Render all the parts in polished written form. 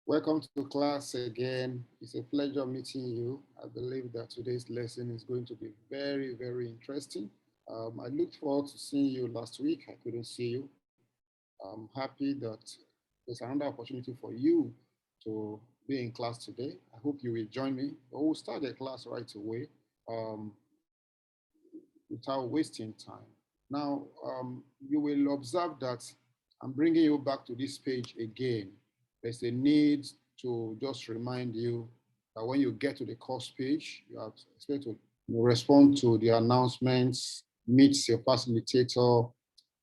Welcome to class again. It's a pleasure meeting you. I believe that today's lesson is going to be very, very interesting. I looked forward to seeing you last week. I couldn't see you. I'm happy that there's another opportunity for you to be in class today. I hope you will join me. We'll start the class right away um, without wasting time. Now, you will observe that I'm bringing you back to this page again. There's a need to just remind you that when you get to the course page, you are expected to respond to the announcements, meet your facilitator,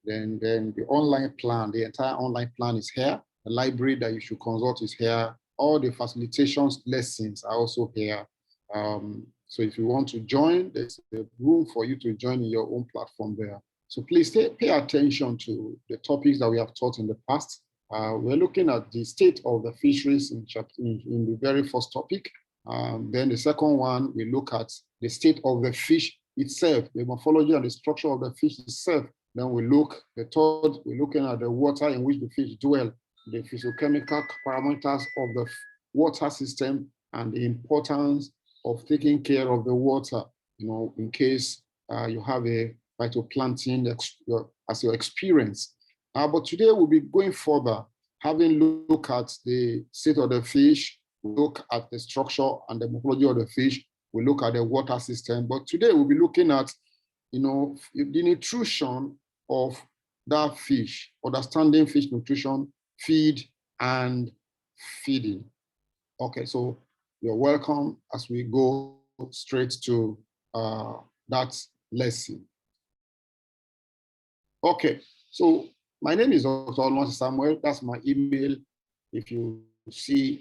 then the online plan, the entire online plan is here. The library that you should consult is here. All the facilitations lessons are also here. So if you want to join, there's a room for you to join in your own platform there. So please pay attention to the topics that we have taught in the past. We're looking at the state of the fisheries in the very first topic. Then the second one, we look at the state of the fish itself, the morphology and the structure of the fish itself. Then the third, we're looking at the water in which the fish dwell, the physiochemical parameters of the water system, and the importance of taking care of the water, in case you have a phytoplankton as your experience. But today we'll be going further, having looked at the state of the fish, we look at the structure and the morphology of the fish, we look at the water system. But today we'll be looking at, the nutrition of that fish, understanding fish nutrition, feed, and feeding. Okay, so you're welcome as we go straight to that lesson. Okay, so my name is Dr. Samuel. That's my email. If you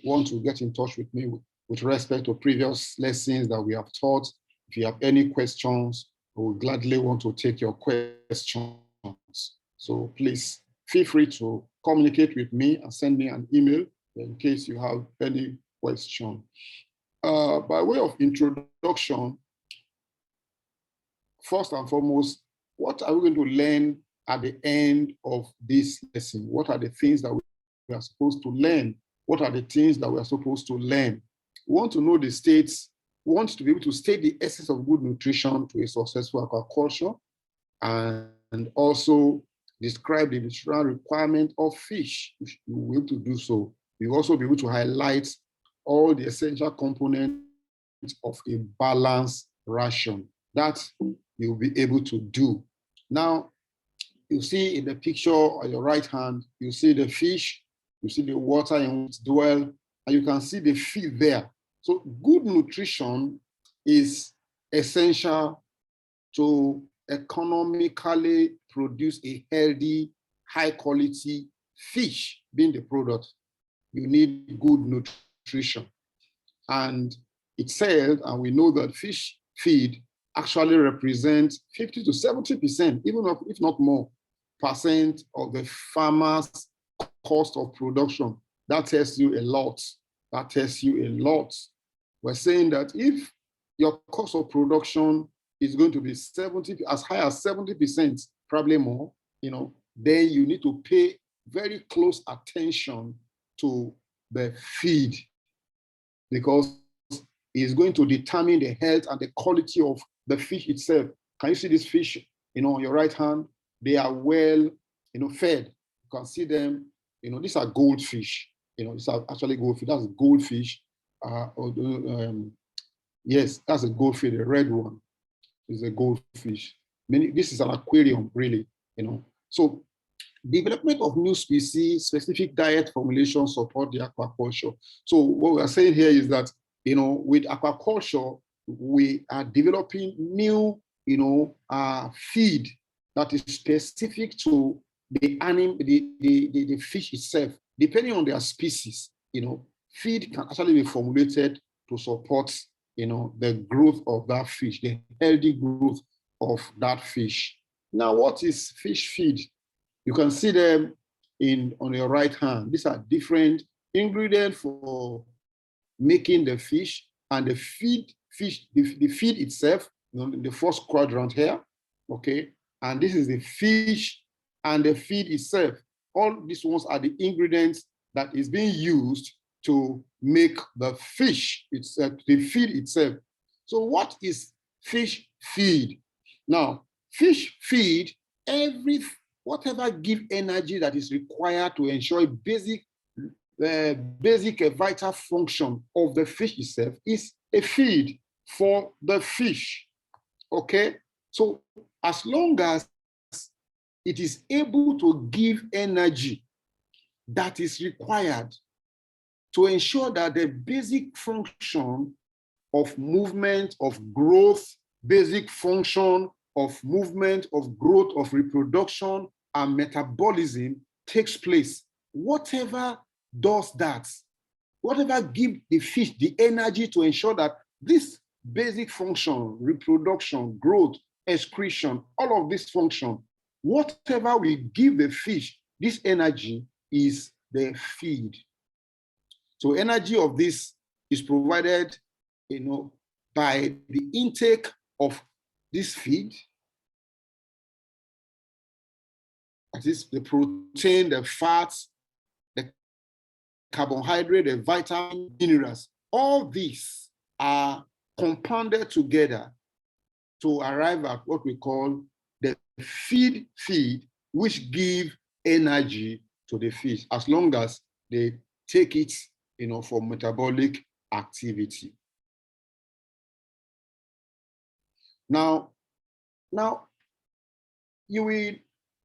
want to get in touch with me with respect to previous lessons that we have taught, if you have any questions, I will gladly want to take your questions. So please feel free to communicate with me and send me an email in case you have any question. By way of introduction, first and foremost, what are we going to learn at the end of this lesson? What are the things that we are supposed to learn? What are the things that we are supposed to learn? We want to know the states. We want to be able to state the essence of good nutrition to a successful aquaculture, and also describe the nutritional requirement of fish. If you will be able to do so, we will also be able to highlight all the essential components of a balanced ration that you'll be able to do. Now, you see in the picture on your right hand, you see the fish, you see the water in which dwell, and you can see the feed there. So good nutrition is essential to economically produce a healthy, high quality fish being the product. You need good nutrition. And it said, and we know that fish feed actually represents 50 to 70%, even if not more, percent of the farmer's cost of production. That tells you a lot. That tells you a lot. We're saying that if your cost of production is going to be as high as 70%, probably more, then you need to pay very close attention to the feed, because it's going to determine the health and the quality of the fish itself. Can you see this fish, on your right hand? They are well, fed. You can see them, these are goldfish. These are actually goldfish. That's a goldfish. Yes, that's a goldfish. The red one is a goldfish. This is an aquarium, really, So development of new species, specific diet formulation support the aquaculture. So what we are saying here is that, with aquaculture, we are developing new, feed that is specific to the animal, the fish itself, depending on their species. Feed can actually be formulated to support, the growth of that fish, the healthy growth of that fish. Now, what is fish feed? You can see them on your right hand. These are different ingredients for making the fish, and the feed itself, in the first quadrant here, okay? And this is the fish and the feed itself. All these ones are the ingredients that is being used to make the fish itself, the feed itself. So what is fish feed? Now, fish feed, whatever give energy that is required to ensure basic vital function of the fish itself is a feed for the fish. Okay, so as long as it is able to give energy that is required to ensure that the basic function of movement, of growth, basic function of movement, of growth, of reproduction, and metabolism takes place. Whatever does that, whatever gives the fish the energy to ensure that this basic function, reproduction, growth, excretion, all of this function, whatever will give the fish this energy is the feed. So energy of this is provided, by the intake of this feed. That is the protein, the fats, the carbohydrate, the vitamins, minerals. All these are compounded together to arrive at what we call the feed, which give energy to the fish as long as they take it, for metabolic activity. Now, you will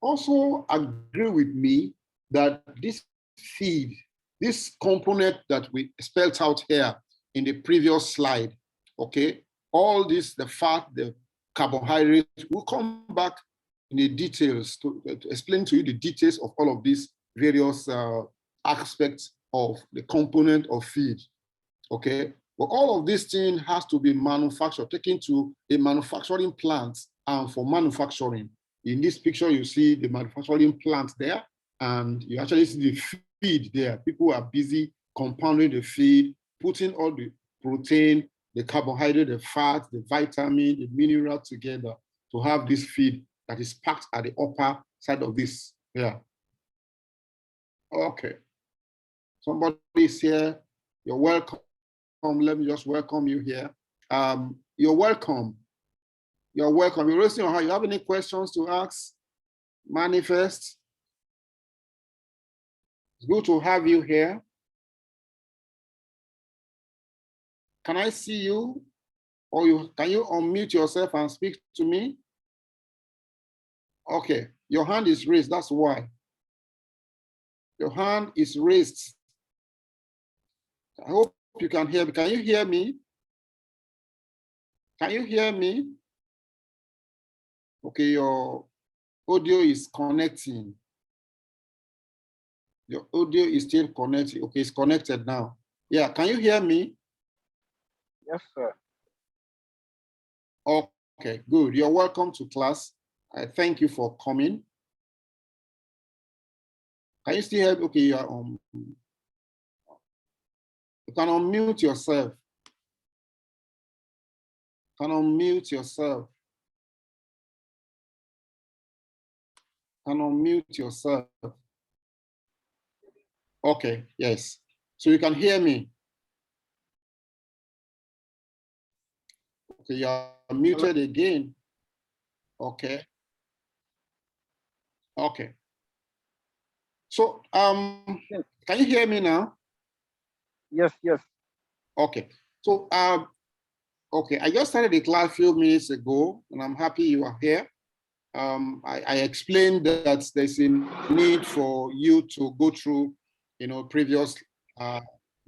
also agree with me that this feed, this component that we spelled out here in the previous slide, okay, all this, the fat, the carbohydrates, we'll come back in the details to explain to you the details of all of these various aspects of the component of feed, okay? But all of this thing has to be manufactured, taken to a manufacturing plant and for manufacturing. In this picture, you see the manufacturing plant there, and you actually see the feed there. People are busy compounding the feed, putting all the protein, the carbohydrate, the fat, the vitamin, the mineral together to have this feed that is packed at the upper side of this. Yeah. Okay. Somebody is here. You're welcome. Let me just welcome you here. You're welcome. You're welcome. You're raising your hand. You have any questions to ask? Manifest. It's good to have you here. Can I see you? Or can you unmute yourself and speak to me? Okay, your hand is raised. That's why. Your hand is raised. I hope you can hear me. Can you hear me? Can you hear me? Okay, your audio is connecting. Your audio is still connected. Okay, it's connected now. Yeah, can you hear me? Yes, sir. Okay, good. You're welcome to class. I thank you for coming. Can you still hear? Okay, you are you can unmute yourself. Can unmute yourself. Can unmute yourself. Okay, yes. So you can hear me. Okay, you are muted again. Okay. Okay. So can you hear me now? Yes, yes. Okay. So okay, I just started the class a few minutes ago, and I'm happy you are here. I explained that there's a need for you to go through, previous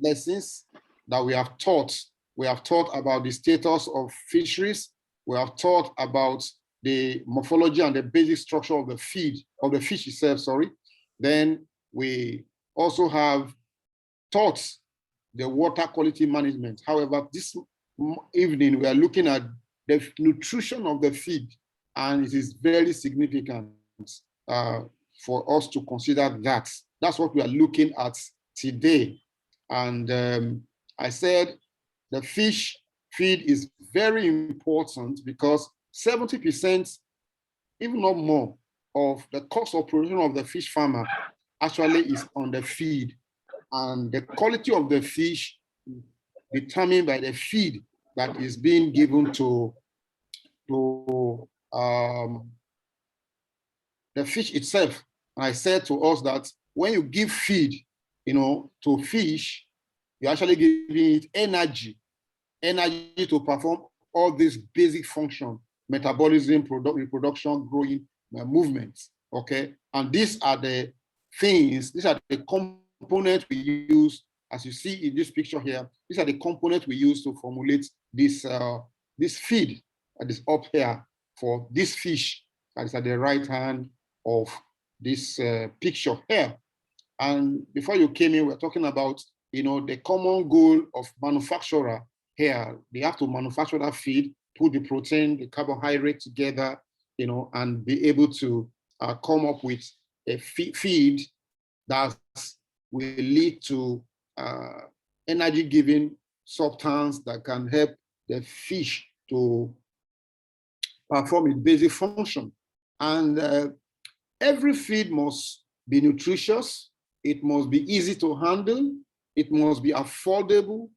lessons that we have taught. We have taught about the status of fisheries. We have taught about the morphology and the basic structure of the feed, of the fish itself, sorry. Then we also have taught the water quality management. However, this evening we are looking at the nutrition of the feed, and it is very significant for us to consider that. That's what we are looking at today. And I said the fish feed is very important because 70%, even not more, of the cost of production of the fish farmer actually is on the feed. And the quality of the fish is determined by the feed that is being given to the fish itself. And I said to us that when you give feed, to fish, you're actually giving it energy to perform all these basic functions: metabolism, reproduction, growing, movements. Okay, and these are the components we use, as you see in this picture here. These are the components we use to formulate this feed that is up here for this fish that is at the right hand of this picture here. And before you came in, we're talking about the common goal of manufacturer here. They have to manufacture that feed, put the protein, the carbohydrate together, and be able to come up with a feed that will lead to energy-giving substance that can help the fish to perform its basic function. And every feed must be nutritious. It must be easy to handle. It must be affordable.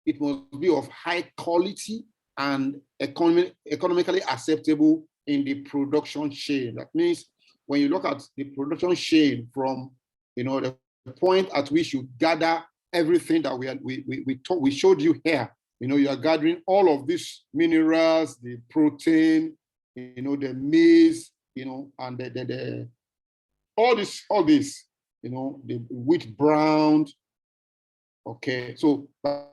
It must be of high quality and economically acceptable in the production chain. That means when you look at the production chain from the point at which you gather everything that we showed you here, you are gathering all of these minerals, the protein, the maize, and the all this, the wheat brown. Okay, so by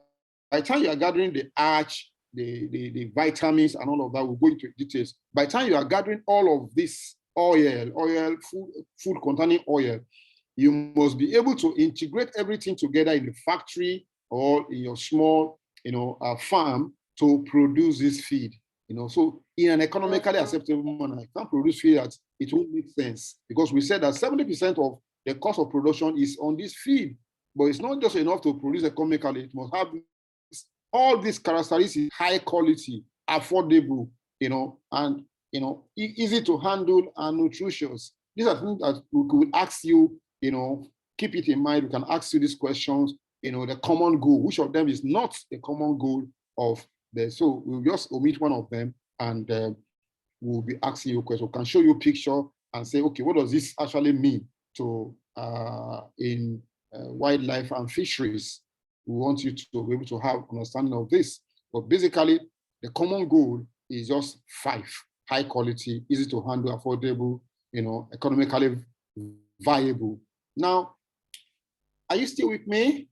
the time you are gathering the arch, the vitamins and all of that, we'll go into details. By the time you are gathering all of this food containing oil, you must be able to integrate everything together in the factory or in your small, farm to produce this feed. So in an economically acceptable manner, you can't produce feed that it won't make sense, because we said that 70% of the cost of production is on this feed. But it's not just enough to produce economically. It must have all these characteristics: high quality, affordable, and easy to handle and nutritious. These are things that we could ask you, keep it in mind. We can ask you these questions, the common goal. Which of them is not the common goal of so we'll just omit one of them, and we'll be asking you questions. We can show you a picture and say, okay, what does this actually mean to in wildlife and fisheries? We want you to be able to have understanding of this. But basically, the common goal is just 5: high quality, easy to handle, affordable, economically viable. Now, are you still with me?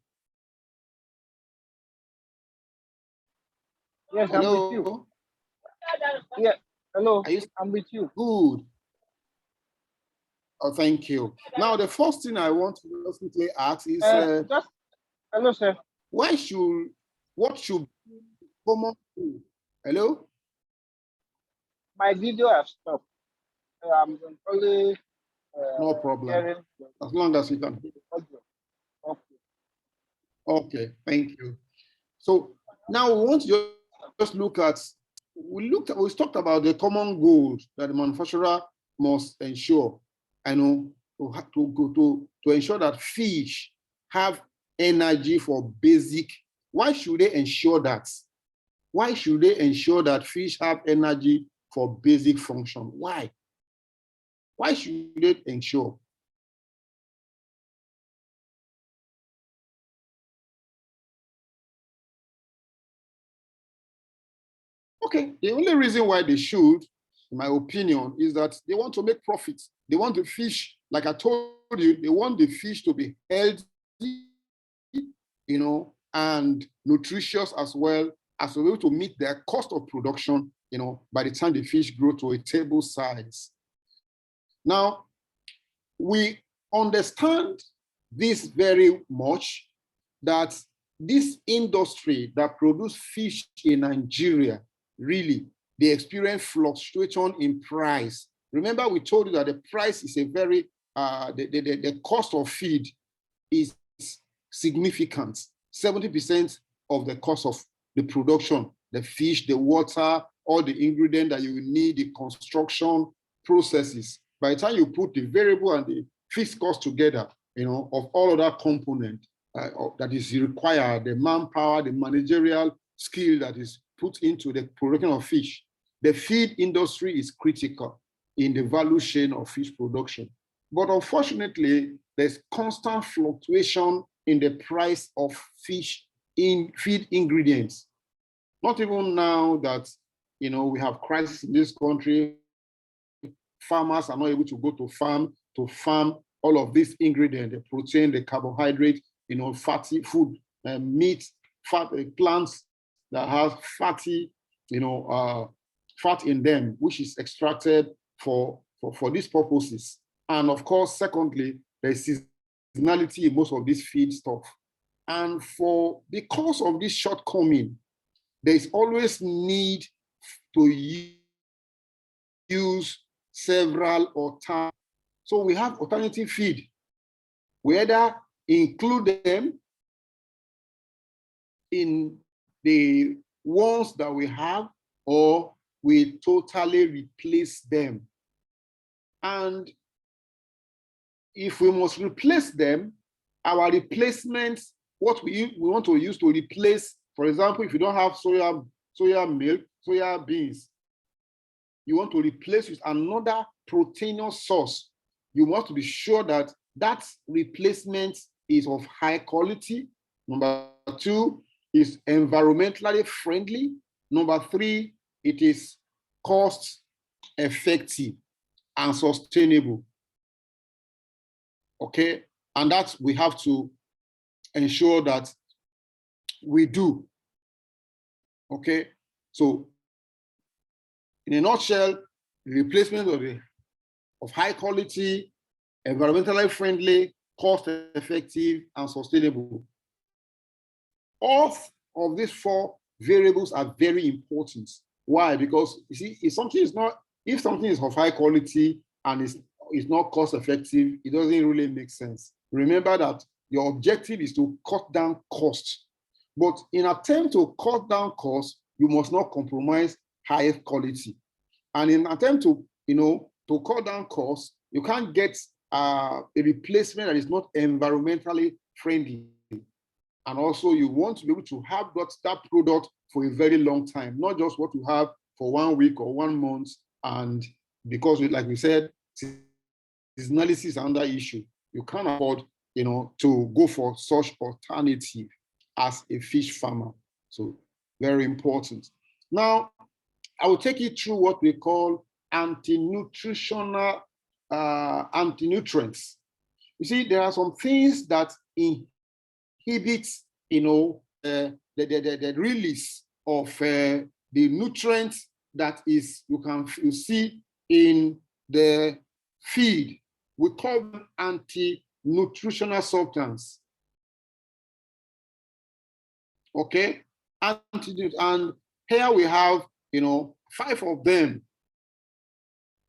Yes, I'm with you. Yeah, hello, I'm with you. Good. Oh, thank you. Now, the first thing I want to just quickly ask is, hello, sir. What should be common goal? Hello? My video has stopped. I'm only no problem. As long as you can. Okay. Okay, thank you. So now we want to just look at, we talked about the common goals that the manufacturer must ensure, to ensure that fish have energy for basic. Why should they ensure that? Why should they ensure that fish have energy for basic function? Why? Why should they ensure? Okay, the only reason why they should, in my opinion, is that they want to make profits. They want the fish, like I told you, they want the fish to be healthy, and nutritious, as well as to be able to meet their cost of production, by the time the fish grow to a table size. Now, we understand this very much, that this industry that produce fish in Nigeria, really, they experience fluctuation in price. Remember, we told you that the price is a very, the cost of feed is significant. 70% of the cost of the production, the fish, the water, all the ingredients that you need, the construction processes. By the time you put the variable and the fixed cost together, of all of that component, that is required, the manpower, the managerial skill that is put into the production of fish. The feed industry is critical in the value chain of fish production. But unfortunately, there's constant fluctuation in the price of fish in feed ingredients. Not even now that we have crisis in this country, farmers are not able to go to farm all of these ingredients, the protein, the carbohydrate, fatty food, meat, fat, plants that have fatty, fat in them, which is extracted for these purposes. And of course, secondly, there's seasonality in most of this feed stuff. And because of this shortcoming, there's always need to use several alternatives. So we have alternative feed. We either include them in the ones that we have, or we totally replace them. And if we must replace them, our replacements, what we want to use to replace, for example, if you don't have soya milk, soya beans, you want to replace with another proteinous source, you must be sure that that replacement is of high quality. Number two, is environmentally friendly. Number three, it is cost effective and sustainable. Okay, and that we have to ensure that we do. Okay, so in a nutshell, the replacement of high quality, environmentally friendly, cost effective, and sustainable. All of these four variables are very important. Why? Because you see, if something is of high quality and is not cost effective, it doesn't really make sense. Remember that your objective is to cut down costs. But in attempt to cut down costs, you must not compromise high quality. And in attempt to cut down costs, you can't get a replacement that is not environmentally friendly. And also, you want to be able to have that product for a very long time, not just what you have for 1 week or 1 month. And because, like we said, seasonality is another issue. You can't afford, to go for such alternative as a fish farmer. So very important. Now, I will take you through what we call anti-nutritional anti-nutrients. You see, there are some things that inhibit, the release of the nutrients that you see in the feed. We call them anti-nutritional substance. Okay, and here we have, 5 of them.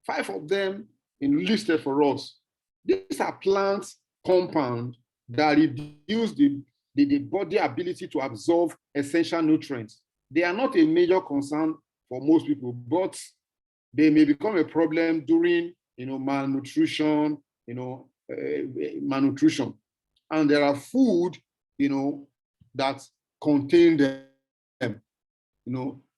5 of them listed for us. These are plant compounds that reduce the body ability to absorb essential nutrients. They are not a major concern for most people, but they may become a problem during, malnutrition, malnutrition. And there are food, that contain them.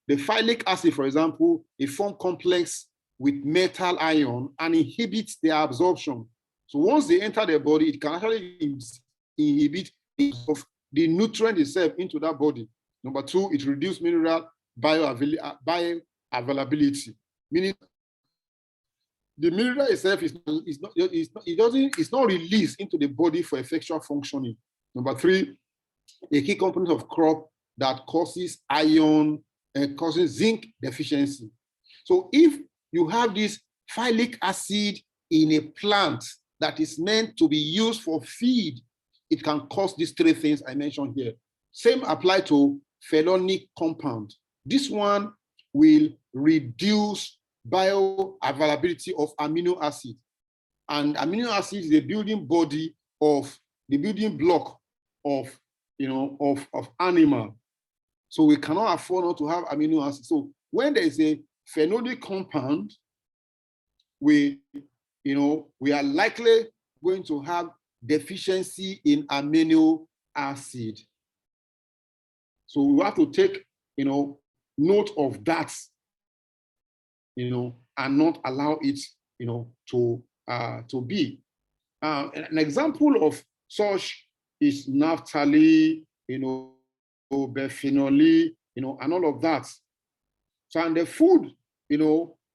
The phylic acid, for example, it forms complex with metal ion and inhibits their absorption. So once they enter the body, it can actually inhibit the nutrient itself into that body. Number 2, it reduces mineral bioavailability, meaning the mineral itself is not released into the body for effectual functioning. Number 3, a key component of crop that causes iron and causes zinc deficiency. So if you have this phylic acid in a plant that is meant to be used for feed, it can cause these 3 things I mentioned here. Same apply to phenolic compound. This one will reduce bioavailability of amino acid. And amino acid is the building body of the building block of animal. So we cannot afford not to have amino acid. So when there is a phenolic compound, we are likely going to have deficiency in amino acid. So we have to take, note of that, and not allow it, to be. An example of such is naphthalene, biphenol, and all of that. So, and the food,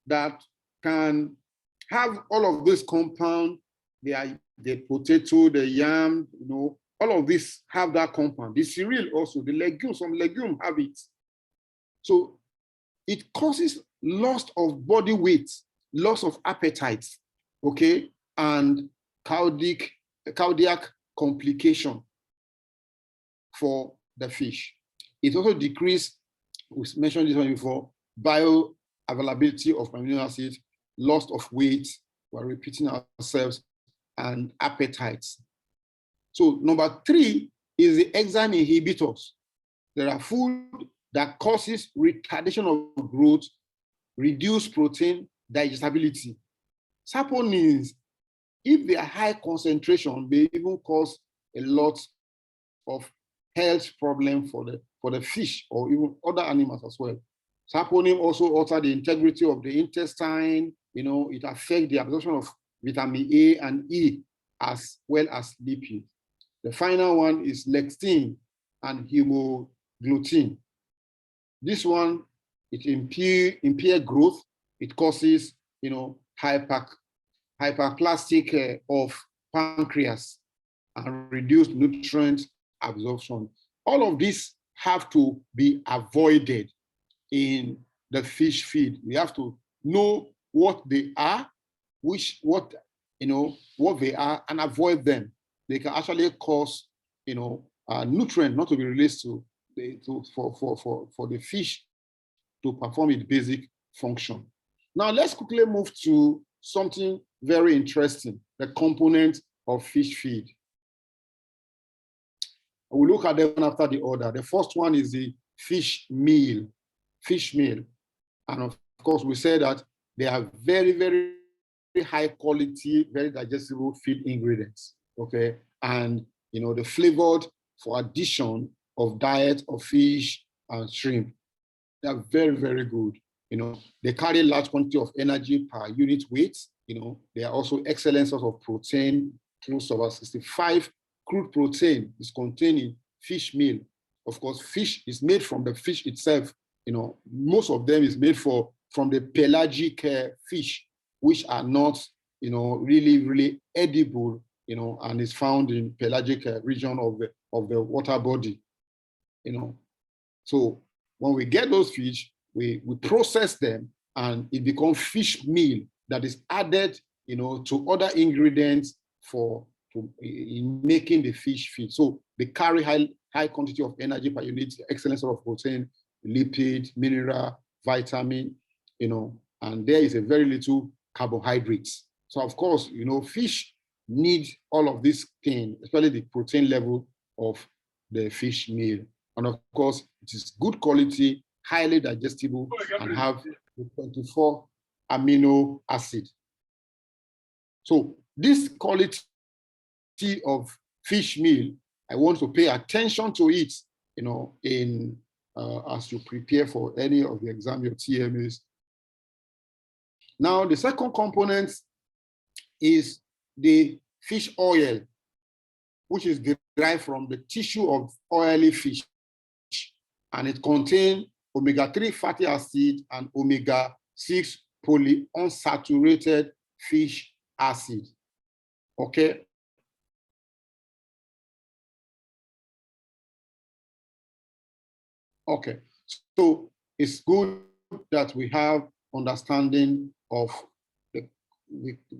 that can have all of this compound, the potato, the yam, all of this have that compound. The cereal also, the legumes, some legumes have it. So it causes loss of body weight, loss of appetite, okay, and cardiac complication for the fish. It also decreases, we mentioned this one before, bioavailability of amino acids, loss of weight, we're repeating ourselves, and appetites. So number 3 is the enzyme inhibitors. There are food that causes retardation of growth, reduce protein digestibility. Saponins, if they are high concentration, may even cause a lot of health problem for the fish or even other animals as well. Saponin also alter the integrity of the intestine. It affects the absorption of vitamin A and E as well as lipids. The final one is lectin and hemoglobin. This one, it impairs growth. It causes, hyperplastic of pancreas and reduced nutrient absorption. All of these have to be avoided in the fish feed. We have to know what they are, what they are, and avoid them. They can actually cause, nutrient not to be released for the fish to perform its basic function. Now let's quickly move to something very interesting, the component of fish feed. We'll look at them one after the other. The first one is the fish meal. And of course, we say that they are very, very high quality, very digestible feed ingredients, okay? And, they're flavored for addition of diet of fish and shrimp. They are very, very good. They carry large quantity of energy per unit weight. They are also excellent source of protein. Close to about 65 crude protein is contained in fish meal. Of course, fish is made from the fish itself. Most of them is made from the pelagic fish, which are not, really, really edible, and is found in pelagic region of the water body. So when we get those fish, we process them and it becomes fish meal that is added, to other ingredients in making the fish feed. So they carry high quantity of energy per unit, excellent source of protein, lipid, mineral, vitamin, and there is a very little carbohydrates. So of course, fish need all of these things, especially the protein level of the fish meal. And of course, it is good quality, highly digestible, and have 24 amino acid. So this quality of fish meal, I want to pay attention to it, as you prepare for any of the exam, your TMAs. Now, the second component is the fish oil, which is derived from the tissue of oily fish. And it contains omega-3 fatty acid and omega-6 polyunsaturated fish acid. Okay. Okay. So it's good that we have understanding of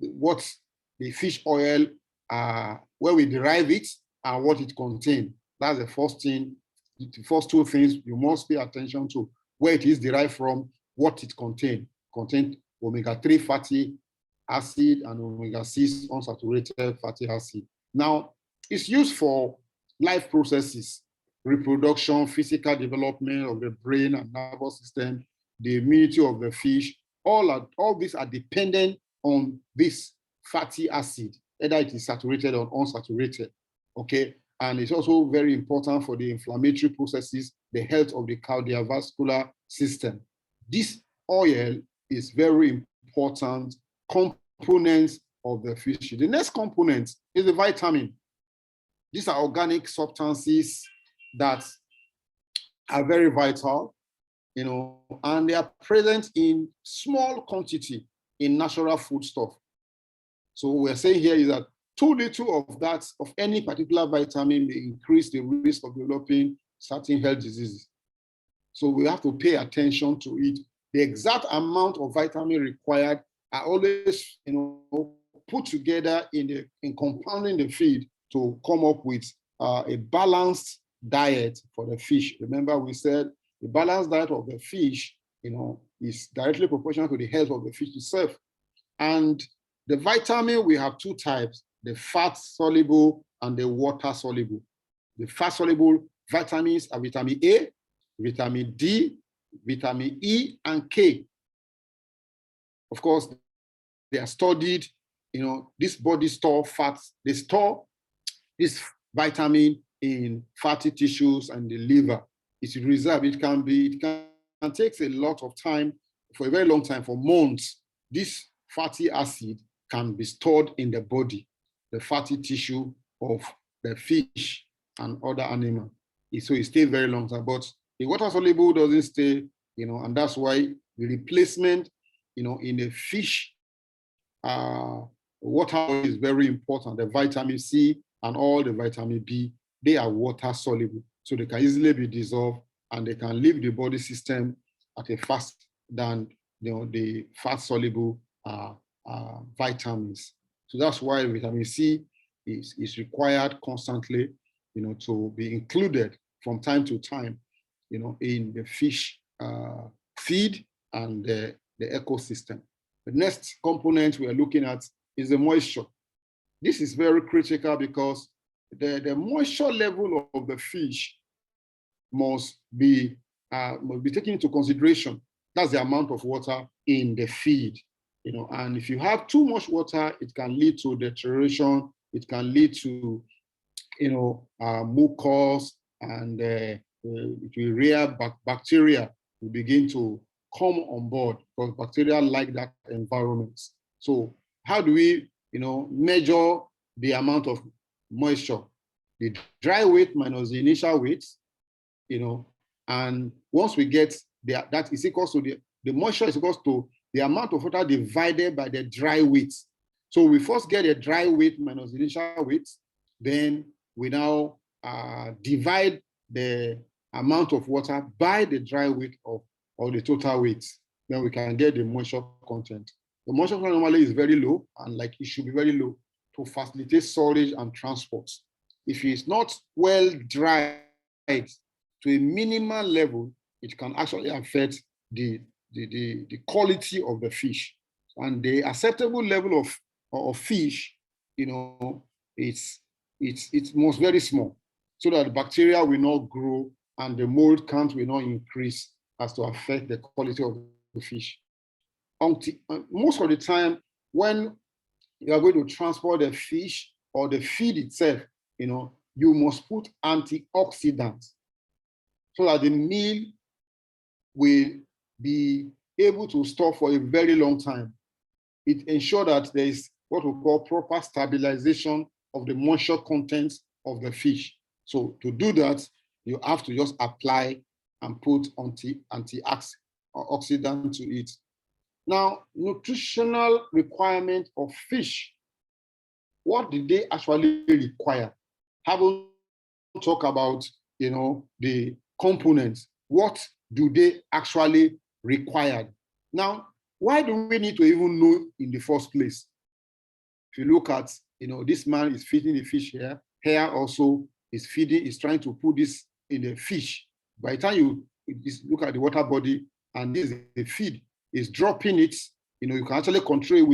what the fish oil, where we derive it and what it contains. That's the first thing. The first two things you must pay attention to: where it is derived from, what it contains. Contains omega-3 fatty acid and omega-6 unsaturated fatty acid. Now, it's used for life processes, reproduction, physical development of the brain and nervous system, the immunity of the fish. All these are dependent on this fatty acid, either it is saturated or unsaturated. Okay, and it's also very important for the inflammatory processes, the health of the cardiovascular system. This oil is very important component of the fish. The next component is the vitamin. These are organic substances that are very vital, and they are present in small quantity in natural foodstuff. So what we're saying here is that too little of that, of any particular vitamin, may increase the risk of developing certain health diseases. So we have to pay attention to it. The exact amount of vitamin required are always, put together in compounding the feed to come up with a balanced diet for the fish. Remember, we said the balanced diet of the fish, is directly proportional to the health of the fish itself. And the vitamin, we have two types: the fat-soluble and the water-soluble. The fat-soluble vitamins are vitamin A, vitamin D, vitamin E, and K. Of course, they are studied, this body store fats. They store this vitamin in fatty tissues and the liver. It's reserved. It can take a lot of time, for a very long time, for months. This fatty acid can be stored in the body, the fatty tissue of the fish and other animals. So it stays very long time. But the water-soluble doesn't stay, and that's why the replacement, in the fish water is very important. The vitamin C and all the vitamin B, they are water-soluble. So they can easily be dissolved and they can leave the body system at a faster than the fat-soluble vitamins. So that's why vitamin C is required constantly, to be included from time to time, in the fish feed and the ecosystem. The next component we are looking at is the moisture. This is very critical because the moisture level of the fish must be taken into consideration. That's the amount of water in the feed. And if you have too much water, it can lead to deterioration. It can lead to, mucus, and it will rear bacteria will begin to come on board, because bacteria like that environment. So how do we, measure the amount of moisture? The dry weight minus the initial weight, and once we get that is equal to the moisture is equal to the amount of water divided by the dry weight. So we first get a dry weight minus the initial weight, then we now divide the amount of water by the dry weight or the total weight. Then we can get the moisture content. The moisture content normally is very low, and it should be very low to facilitate storage and transport. If it's not well dried to a minimal level, it can actually affect the quality of the fish. And the acceptable level of fish, it's most very small, so that the bacteria will not grow and the mold count will not increase as to affect the quality of the fish. Most of the time, when you are going to transport the fish or the feed itself, you must put antioxidants so that the meal will be able to store for a very long time. It ensures that there is what we call proper stabilization of the moisture content of the fish. So to do that, you have to just apply and put antioxidant to it. Now, nutritional requirement of fish. What did they actually require? Haven't talked about, the components. What do they actually require? Now, why do we need to even know in the first place? If you look at, this man is feeding the fish here. Here also is trying to put this in the fish. By the time you look at the water body and this is the feed, is dropping it, you can actually control it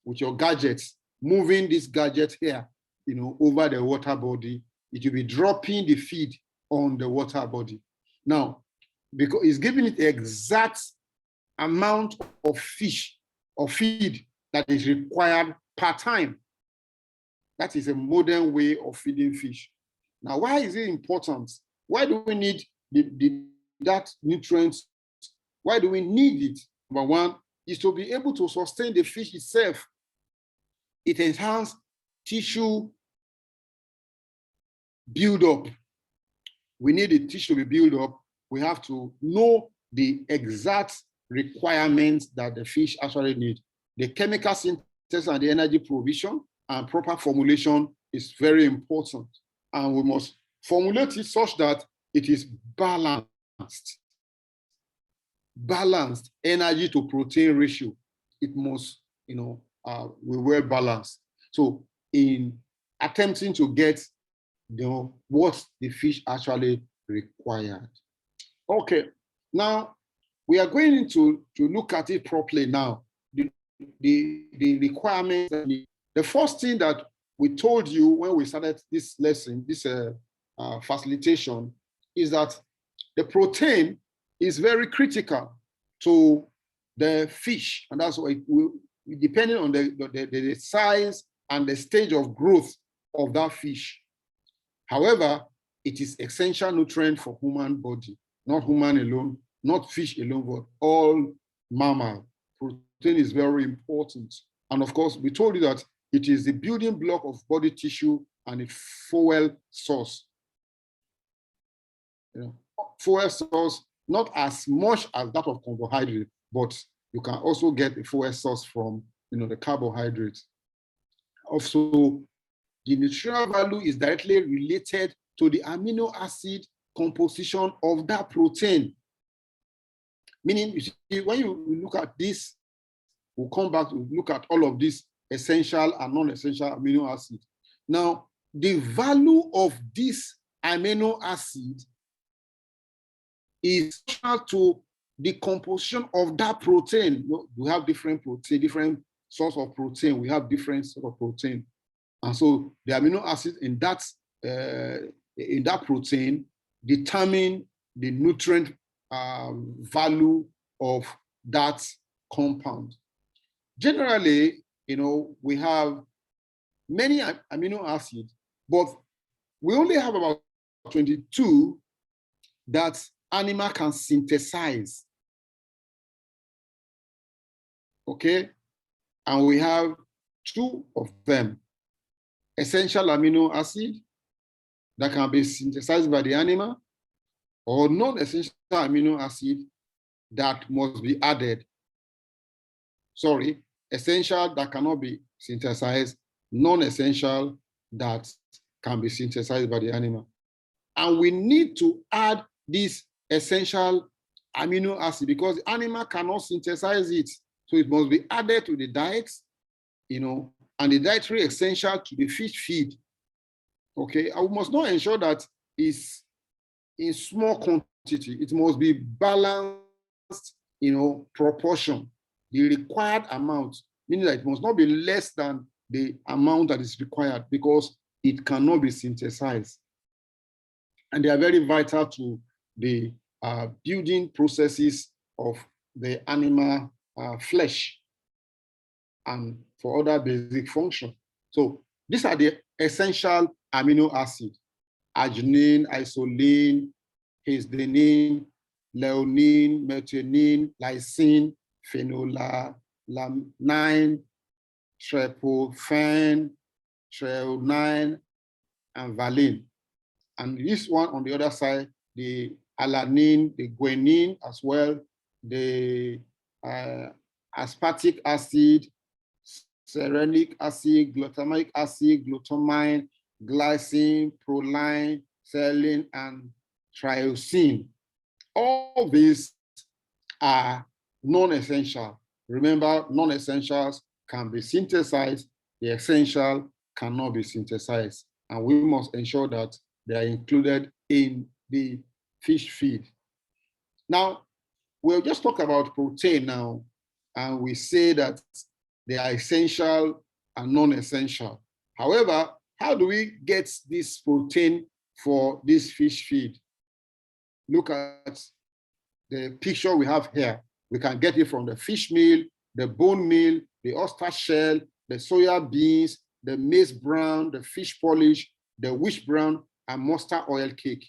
with your gadgets, moving this gadget here, over the water body. It will be dropping the feed on the water body. Now, because it's giving it the exact amount of fish or feed that is required per time. That is a modern way of feeding fish. Now, why is it important? Why do we need that nutrients? Why do we need it? Number one is to be able to sustain the fish itself. It enhances tissue build-up. We need the tissue to be built up. We have to know the exact requirements that the fish actually need. The chemical synthesis and the energy provision and proper formulation is very important. And we must formulate it such that it is balanced. Balanced energy to protein ratio. It must, be well balanced. So in attempting to get what the fish actually required. Okay, now we are going to look at it properly now. The requirements. The first thing that we told you when we started this lesson, this facilitation, is that the protein is very critical to the fish, and that's why depending on the size and the stage of growth of that fish. However, it is essential nutrient for human body, not human alone, not fish alone, but all mammals. Protein is very important. And of course, we told you that it is the building block of body tissue and a fuel source. Fuel source, not as much as that of carbohydrate, but you can also get a fuel source from the carbohydrates. Also, the nutritional value is directly related to the amino acid composition of that protein. Meaning, you see, when you look at this, we'll come back to look at all of these essential and non-essential amino acids. Now, the value of this amino acid is equal to the composition of that protein. We have different protein, different source of protein. We have different sort of protein. And so the amino acids in that protein determine the nutrient value of that compound. Generally, we have many amino acids, but we only have about 22 that animal can synthesize. Okay? And we have 2 of them. Essential amino acid that can be synthesized by the animal, or non-essential amino acid that must be added. Sorry, essential that cannot be synthesized, non-essential that can be synthesized by the animal. And we need to add this essential amino acid because the animal cannot synthesize it. So it must be added to the diet, and the dietary essential to the fish feed. Okay, and we must not ensure that it's in small quantity. It must be balanced, proportion. The required amount, meaning that it must not be less than the amount that is required because it cannot be synthesized. And they are very vital to the building processes of the animal flesh and for other basic functions. So these are the essential amino acids: arginine, isoleucine, histidine, leucine, methionine, lysine, phenylalanine, tryptophan, threonine, and valine. And this one on the other side, the alanine, the guanine as well, the aspartic acid, serenic acid, glutamic acid, glutamine, glycine, proline, serine, and triosine. All these are non-essential. Remember, non-essentials can be synthesized, the essential cannot be synthesized. And we must ensure that they are included in the fish feed. Now, we'll just talk about protein now, and we say that they are essential and non-essential. However, how do we get this protein for this fish feed? Look at the picture we have here. We can get it from the fish meal, the bone meal, the oyster shell, the soya beans, the maize bran, the fish polish, the wheat bran, and mustard oil cake.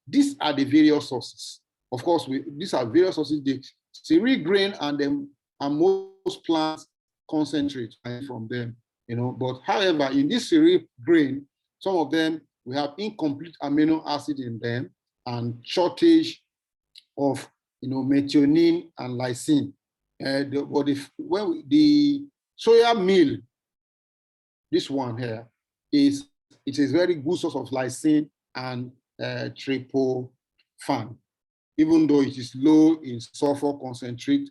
These are the various sources. Of course, these are various sources. The cereal grain and most plants concentrate from them, But however, in this cereal grain, some of them, we have incomplete amino acid in them and shortage of, methionine and lysine. The soya meal, this one here, it is very good source of lysine and tryptophan, even though it is low in sulfur concentrate,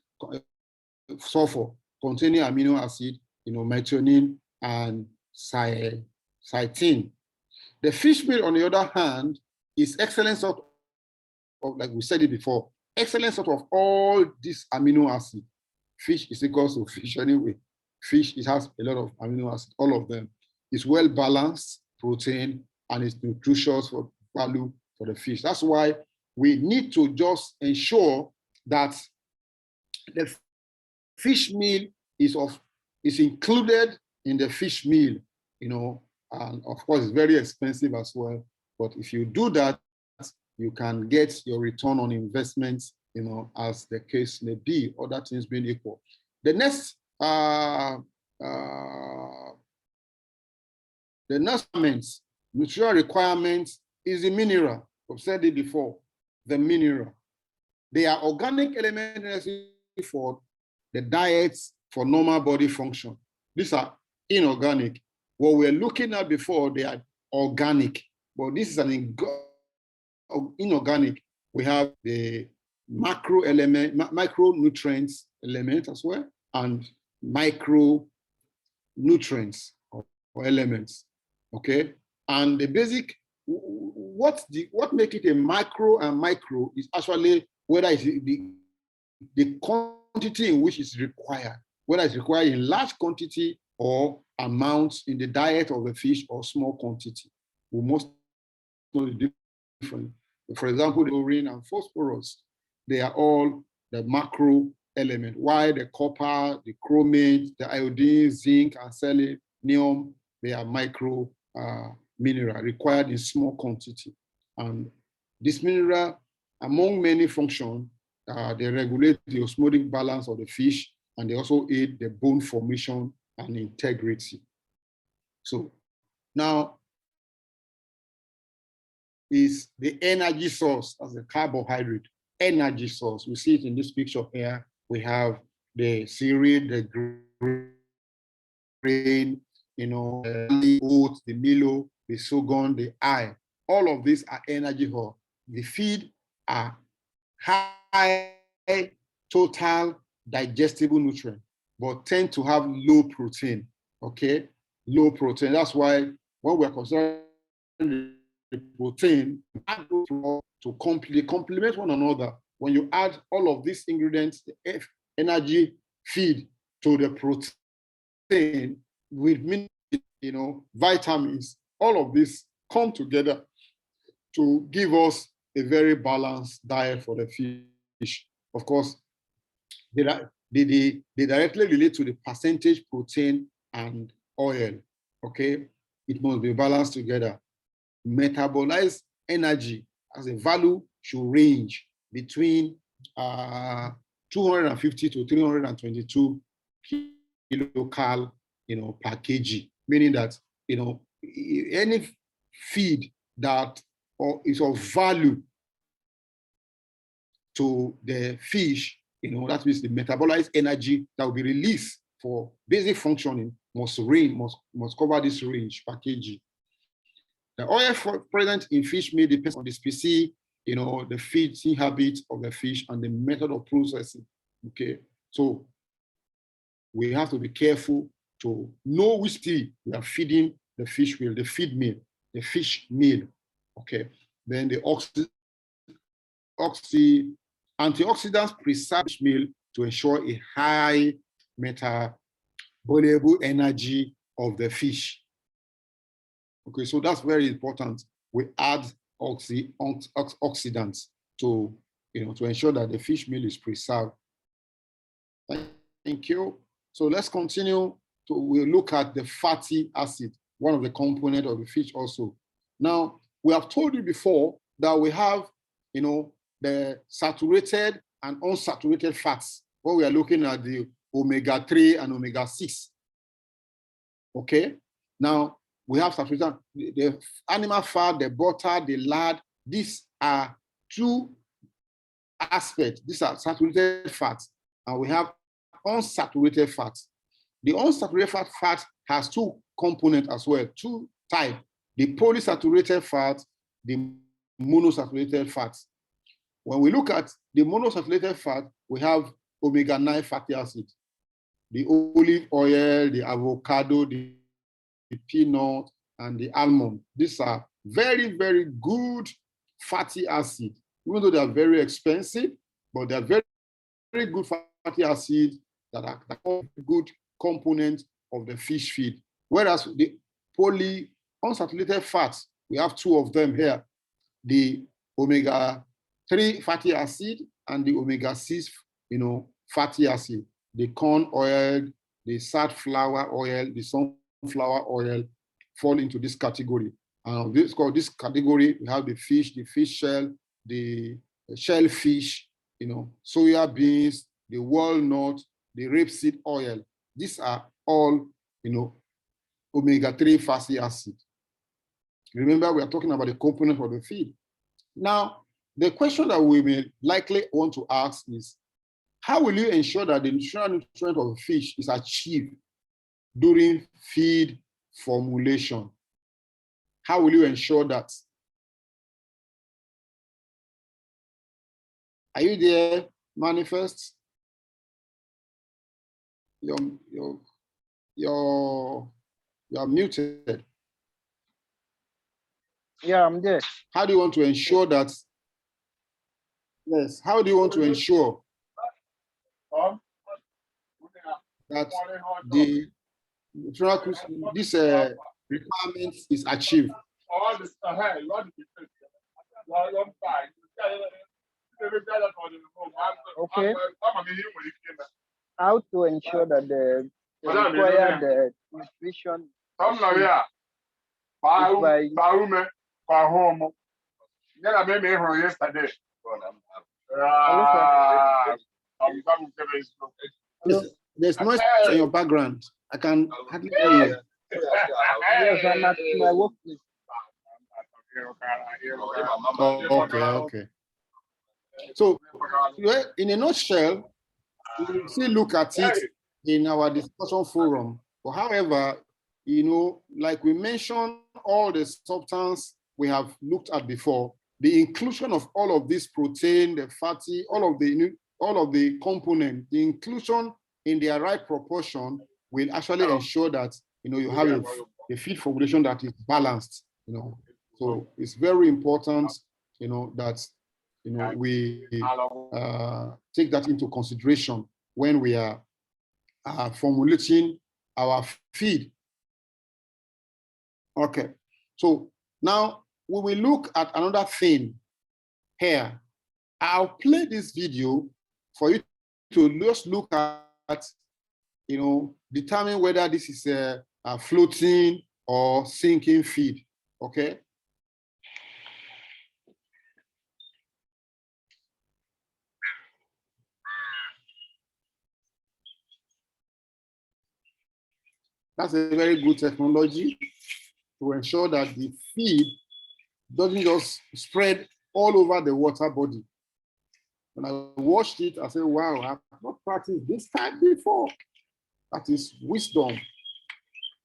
sulfur containing amino acid, methionine and cytine. The fish meal, on the other hand, is excellent sort of, like we said it before, excellent sort of all these amino acid. Fish is equal to fish anyway. Fish, it has a lot of amino acid, all of them. It's well balanced protein and it's nutritious for value for the fish. That's why we need to just ensure that the fish meal is included in the fish meal, and of course it's very expensive as well. But if you do that, you can get your return on investment, as the case may be, other things being equal. The next nutritional requirements is the mineral. I've said it before, the mineral. They are organic elements necessary for the diets for normal body function. These are inorganic. What we're looking at before, they are organic, but this is an inorganic. We have the micronutrients element as well, and micronutrients or elements. Okay, and the basic, what makes it a macro and micro is actually whether it's the quantity in which it's required, whether it's required in large quantity or amounts in the diet of the fish or small quantity. We must know the difference. For example, the chlorine and phosphorus, they are all the macro element, while the copper, the chromate, the iodine, zinc, and selenium, they are micro mineral required in small quantity. And this mineral, among many functions, they regulate the osmotic balance of the fish, and they also aid the bone formation and integrity. So now is the energy source as a carbohydrate, energy source. We see it in this picture here. We have the cereal, the grain, the oats, the milo, the sorghum, the eye. All of these are energy hub. The feed are high total digestible nutrient, but tend to have low protein, okay? Low protein. That's why when we're considering the protein, add to complement one another. When you add all of these ingredients, the energy feed to the protein with vitamins, all of this come together to give us a very balanced diet for the fish. Of course, they directly relate to the percentage protein and oil, okay? It must be balanced together. Metabolized energy as a value should range between 250 to 322 kilocal, per kg, meaning that, any feed that is of value to the fish, that means the metabolized energy that will be released for basic functioning must cover this range per kg. The oil present in fish meal depends on the species, the feeding habits of the fish and the method of processing. Okay, so we have to be careful to know which tea we are feeding the fish meal, the fish meal. Okay, then the antioxidants preserve fish meal to ensure a high metabolic energy of the fish. Okay, so that's very important. We add oxidants to ensure that the fish meal is preserved. Thank you. So let's continue. We'll look at the fatty acid, one of the components of the fish also. Now, we have told you before that we have, the saturated and unsaturated fats when we are looking at the omega-3 and omega-6. Okay, now we have saturated, the animal fat, the butter, the lard. These are two aspects. These are saturated fats, and we have unsaturated fats. The unsaturated fat has two components as well, two types: the polysaturated fat, the monosaturated fats. When we look at the monosaturated fat, we have omega-9 fatty acid, the olive oil, the avocado, the peanut, and the almond. These are very, very good fatty acids, even though they are very expensive, but they are very, very good fatty acids that are good components of the fish feed. Whereas the unsaturated fats, we have two of them here, the omega-3 fatty acid and the omega-6, fatty acid. The corn oil, the safflower oil, the sunflower oil fall into this category. This category, we have the fish shell, the shellfish, soya beans, the walnut, the rapeseed oil. These are all, omega-3 fatty acid. Remember, we are talking about the component of the feed. Now, the question that we may likely want to ask is, how will you ensure that the nutritional nutrient of the fish is achieved during feed formulation? How will you ensure that? Are you there, Manifest? You're muted. Yeah, I'm there. How do you want to ensure that? Yes, how do you want to ensure that the this requirement is achieved? Okay. How to ensure that the required nutrition is by There's noise in your background. I can hardly hear you. Yes, I'm at my workplace. Oh, okay. So, in a nutshell, we will still look at it in our discussion forum. But however, like we mentioned, all the substances we have looked at before, the inclusion of all of this protein, the fatty, all of the components, the inclusion in their right proportion will actually ensure that you have a feed formulation that is balanced. So it's very important, that we take that into consideration when we are formulating our feed. Okay, so now we will look at another thing here. I'll play this video for you to just look at, determine whether this is a floating or sinking feed. Okay. That's a very good technology to ensure that the feed doesn't just spread all over the water body. When I watched it, I said, wow, I've not practiced this type before. That is wisdom.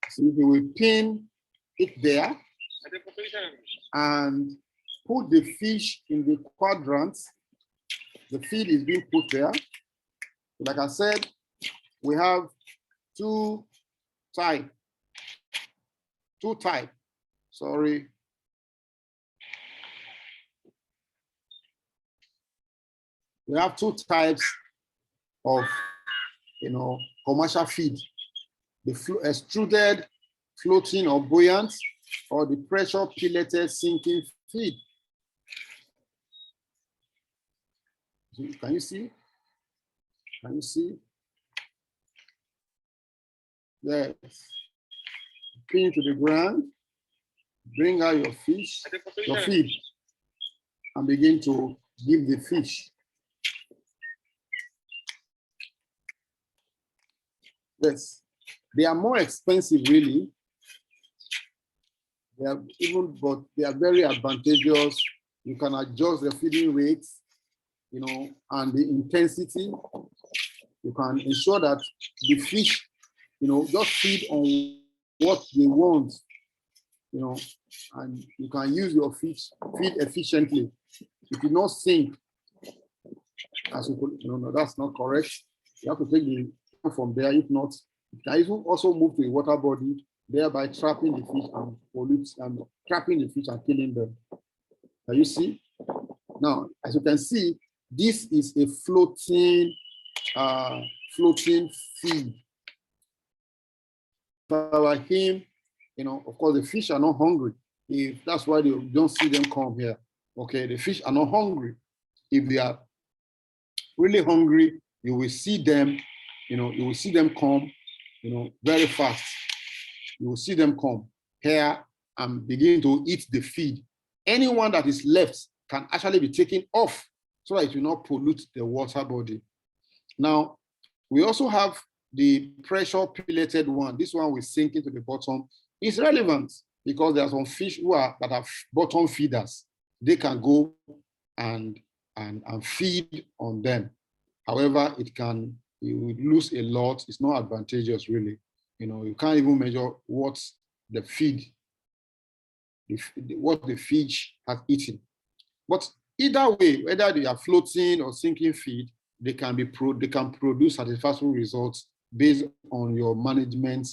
So we will pin it there and put the fish in the quadrants. The feed is being put there. Like I said, we have two types. Sorry. We have two types of, commercial feed: the extruded, floating or buoyant, or the pressure pelleted sinking feed. Can you see? Can you see? Yes. Pin to the ground, bring out your fish, your feed, and begin to give the fish. Yes, they are more expensive, really. They are but they are very advantageous. You can adjust the feeding rates, and the intensity. You can ensure that the fish, just feed on what they want, and you can use your fish feed efficiently. It will not sink. As you could, no, that's not correct. You have to take the from there. If not, it can even also move to a water body, thereby trapping the fish and pollute and trapping the fish and killing them. Can you see? Now, as you can see, this is a floating feed. For him, of course, the fish are not hungry. If that's why you don't see them come here. Okay, the fish are not hungry. If they are really hungry, you will see them, you will see them come, very fast. You will see them come here and begin to eat the feed. Anyone that is left can actually be taken off so that it will not pollute the water body. Now, we also have the pressure pelleted one. This one will sink into the bottom. It's relevant because there are some fish that are bottom feeders. They can go and feed on them. However, you will lose a lot. It's not advantageous, really. You can't even measure what the fish has eaten. But either way, whether they are floating or sinking feed, they can produce satisfactory results based on your management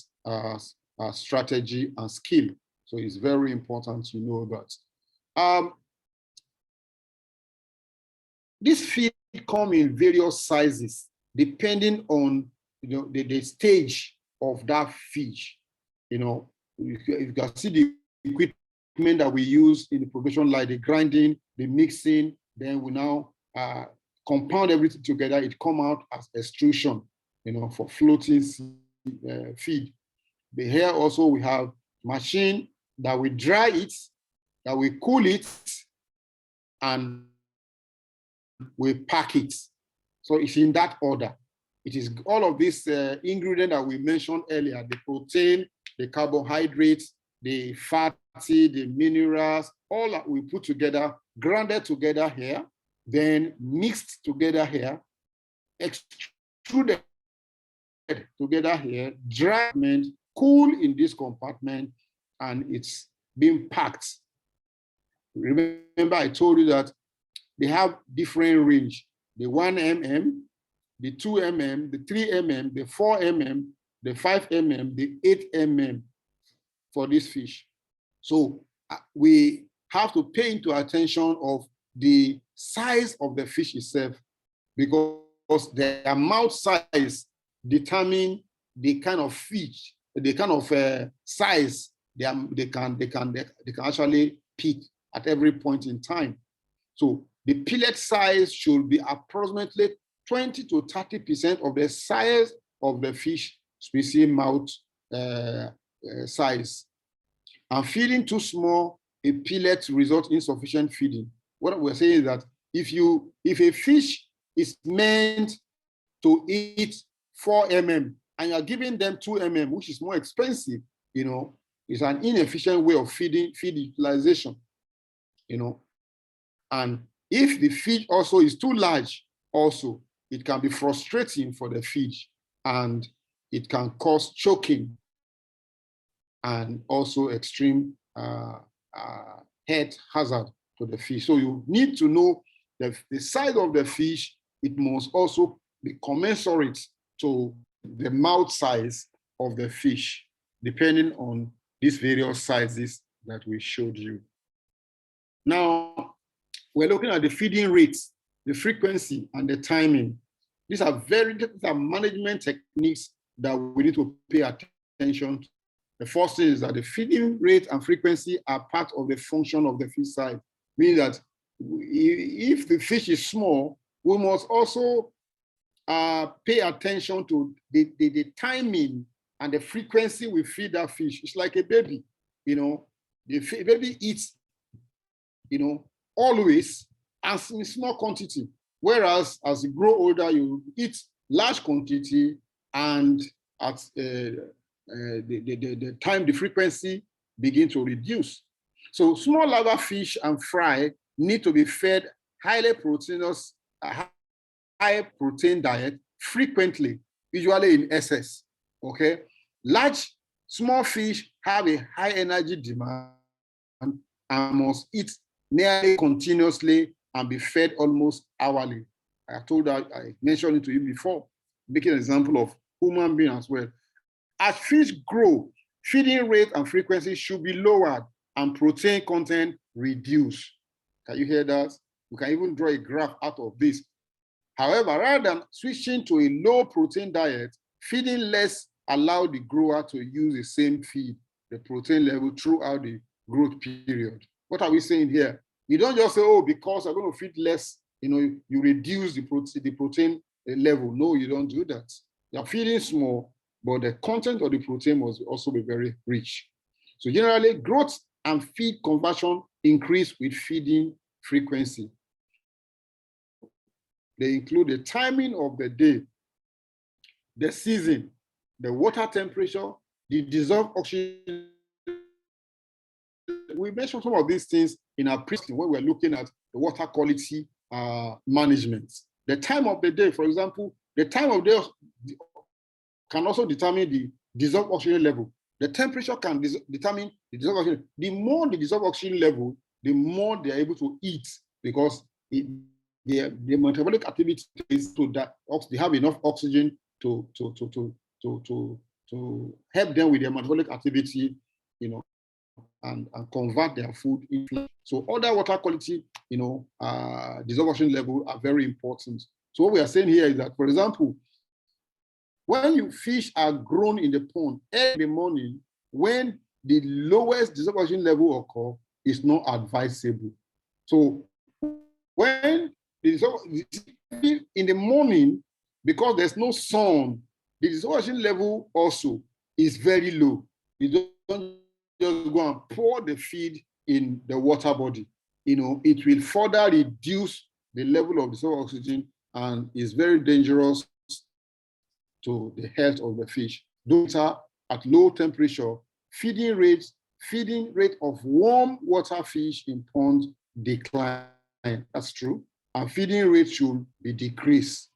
strategy and skill. So it's very important to know that. This feed come in various sizes depending on the stage of that fish. You can see the equipment that we use in the production, like the grinding, the mixing. Then we now compound everything together. It come out as extrusion, for floating feed. But here also we have machine that we dry it, that we cool it, and we pack it. So it's in that order. It is all of these ingredients that we mentioned earlier: the protein, the carbohydrates, the fatty, the minerals, all that we put together, grounded together here, then mixed together here, extruded together here, dry, cool in this compartment, and it's being packed. Remember, I told you that they have different range: the 1 mm, the 2 mm, the 3 mm, the 4 mm, the 5 mm, the 8 mm for this fish. So we have to pay into attention of the size of the fish itself, because their mouth size determine the kind of fish, the kind of size they can actually pick at every point in time. So the pellet size should be approximately 20 to 30% of the size of the fish species mouth size. And feeding too small, a pellet results in insufficient feeding. What we're saying is that if a fish is meant to eat 4 mm and you're giving them 2 mm, which is more expensive, it's an inefficient way of feed utilization, And if the feed also is too large, also, it can be frustrating for the fish, and it can cause choking and also extreme health hazard to the fish. So you need to know the size of the fish. It must also be commensurate to the mouth size of the fish, depending on these various sizes that we showed you. Now, we're looking at the feeding rates, the frequency, and the timing. These are management techniques that we need to pay attention to. The first thing is that the feeding rate and frequency are part of the function of the fish size, meaning that if the fish is small, we must also pay attention to the timing and the frequency we feed that fish. It's like a baby, The baby eats, always as in small quantity. Whereas as you grow older, you eat large quantity, and at the time, the frequency begin to reduce. So small larval fish and fry need to be fed highly proteinous, high protein diet frequently, usually in excess. Okay, small fish have a high energy demand and must eat nearly continuously and be fed almost hourly. I mentioned it to you before, making an example of human being as well. As fish grow, feeding rate and frequency should be lowered and protein content reduced. Can you hear that? We can even draw a graph out of this. However, rather than switching to a low protein diet, feeding less allow the grower to use the same feed, the protein level throughout the growth period. What are we saying here? You don't just say, oh, because I'm going to feed less, you reduce the protein level. No, you don't do that. You're feeding small, but the content of the protein must also be very rich. So generally, growth and feed conversion increase with feeding frequency. They include the timing of the day, the season, the water temperature, the dissolved oxygen. We mentioned some of these things in our previous when we're looking at the water quality management. The time of the day, for example, the time of day can also determine the dissolved oxygen level. The temperature can determine the dissolved oxygen. The more the dissolved oxygen level, the more they're able to eat, because the metabolic activity is so that they have enough oxygen to help them with their metabolic activity, and convert their food into. So other water quality, dissolved oxygen level are very important. So what we are saying here is that, for example, when fish are grown in the pond early in the morning, when the lowest dissolved oxygen level occur, is not advisable. So when in the morning, because there's no sun, the dissolved oxygen level also is very low. You don't just go and pour the feed in the water body. It will further reduce the level of dissolved oxygen and is very dangerous to the health of the fish. Those are at low temperature, feeding rate of warm water fish in ponds decline. That's true. And feeding rate should be decreased.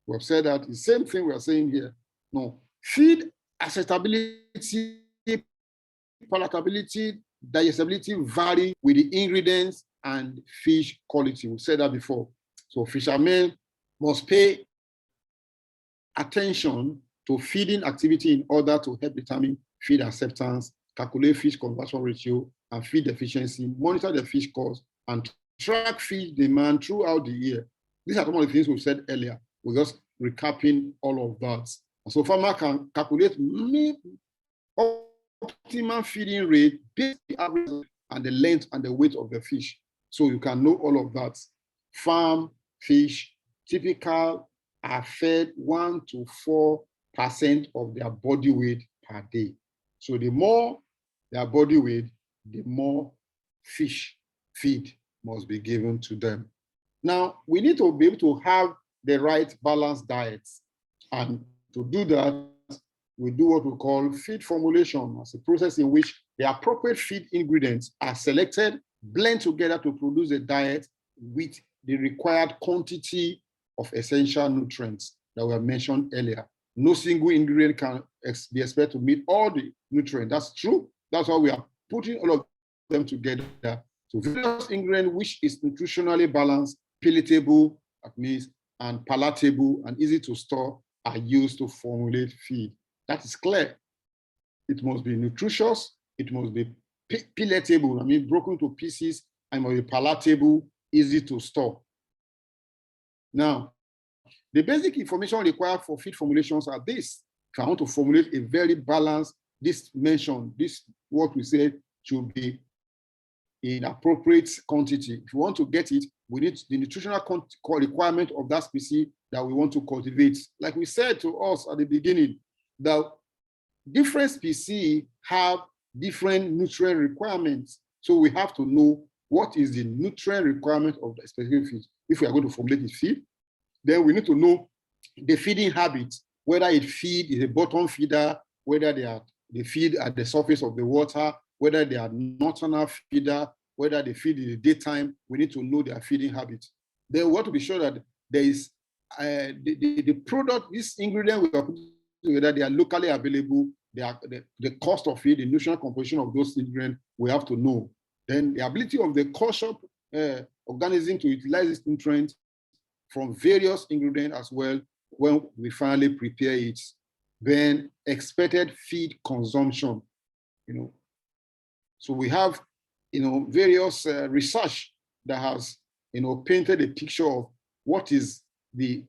We have said that. The same thing we are saying here. No, feed acceptability, palatability, digestibility vary with the ingredients and fish quality. We said that before. So fishermen must pay attention to feeding activity in order to help determine feed acceptance, calculate fish conversion ratio and feed efficiency, monitor the fish cost, and track fish demand throughout the year. These are some of the things we said earlier. We're just recapping all of that. So farmer can calculate optimum feeding rate based on the average and the length and the weight of the fish. So you can know all of that. Farm fish typical are fed 1 to 4% of their body weight per day. So the more their body weight, the more fish feed must be given to them. Now, we need to be able to have the right balanced diets. And to do that, we do what we call feed formulation, as a process in which the appropriate feed ingredients are selected, blend together to produce a diet with the required quantity of essential nutrients that were mentioned earlier. No single ingredient can be expected to meet all the nutrients. That's true. That's why we are putting all of them together. So various ingredients which is nutritionally balanced, palatable, that means, and palatable and easy to store are used to formulate feed. That is clear. It must be nutritious, it must be palatable, I mean broken to pieces, and must be palatable, easy to store. Now, the basic information required for feed formulations are this. If I want to formulate a very balanced, what we said should be in appropriate quantity. If you want to get it, we need the nutritional requirement of that species that we want to cultivate. Like we said to us at the beginning, the different species have different nutrient requirements. So we have to know what is the nutrient requirement of the specific fish. If we are going to formulate a feed, then we need to know the feeding habits, whether it feed is a bottom feeder, whether they feed at the surface of the water, whether they are nocturnal feeder, whether they feed in the daytime. We need to know their feeding habits. Then we want to be sure that there is the product, this ingredient we are putting together, they are locally available. The cost of it, the nutritional composition of those ingredients, we have to know. Then the ability of the culture organism to utilize this nutrient from various ingredients as well when we finally prepare it. Then expected feed consumption, So we have, various research that has, painted a picture of what is the,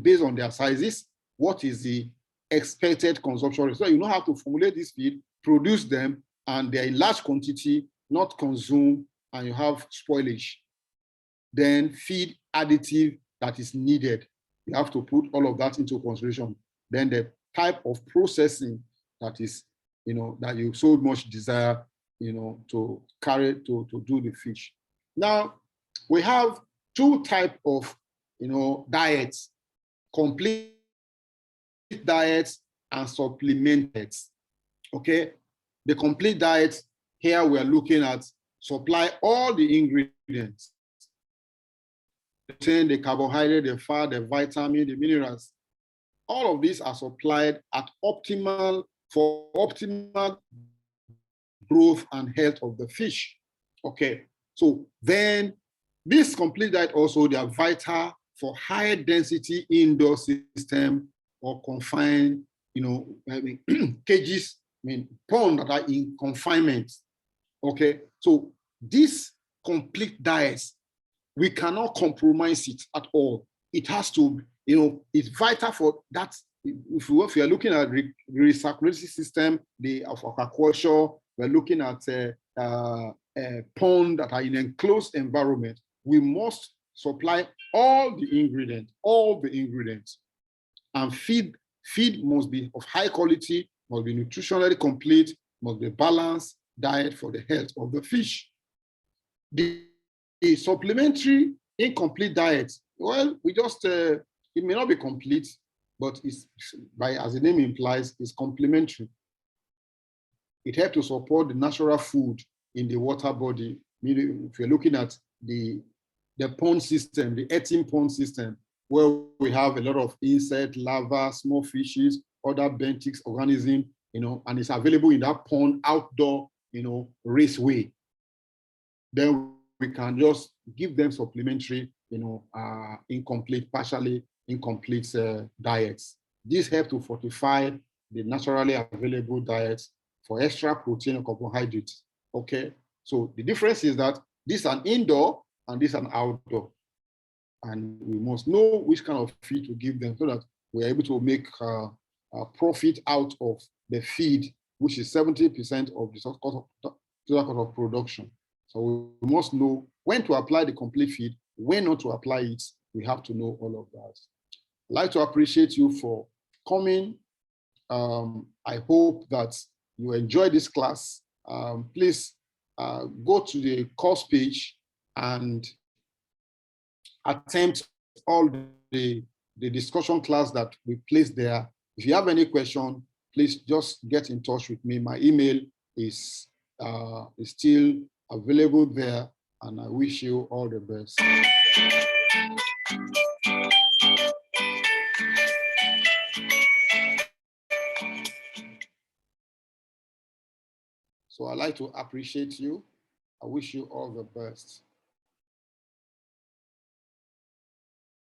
based on their sizes, what is the expected consumption rate. So you know how to formulate this feed, produce them, and they're in large quantity, not consumed, and you have spoilage. Then feed additive that is needed. You have to put all of that into consideration. Then the type of processing that is, that you so much desire, to carry to do the fish. Now, we have two types of, diets: complete diets and supplement diets. Okay, the complete diet here we are looking at supply all the ingredients, the carbohydrate, the fat, the vitamin, the minerals. All of these are supplied at optimal growth and health of the fish. Okay, so then this complete diet also, they are vital for high density indoor system or confined, cages, ponds that are in confinement. Okay, so this complete diets, we cannot compromise it at all. It has to, it's vital for that. If we are looking at the recirculatory system, of aquaculture, we're looking at ponds that are in an enclosed environment, we must supply all the ingredients, and feed must be of high quality, must be nutritionally complete, must be balanced diet for the health of the fish. The supplementary incomplete diet, well, we just, it may not be complete, but it's, as the name implies, it's complementary. It helps to support the natural food in the water body. Meaning, if you're looking at the pond system, the eating pond system, where we have a lot of insect, larvae, small fishes, other benthic organisms, and it's available in that pond outdoor, raceway. Then we can just give them supplementary, incomplete, partially incomplete diets. This helps to fortify the naturally available diets for extra protein and carbohydrates. Okay, so the difference is that this is an indoor and this is an outdoor. And we must know which kind of feed to give them so that we're able to make a profit out of the feed, which is 70% of the total cost of production. So we must know when to apply the complete feed, when not to apply it. We have to know all of that. I'd like to appreciate you for coming. I hope that you enjoy this class. Please go to the course page and attempt all the discussion class that we placed there. If you have any question, please just get in touch with me. My email is still available there, and I wish you all the best. So I'd like to appreciate you. I wish you all the best.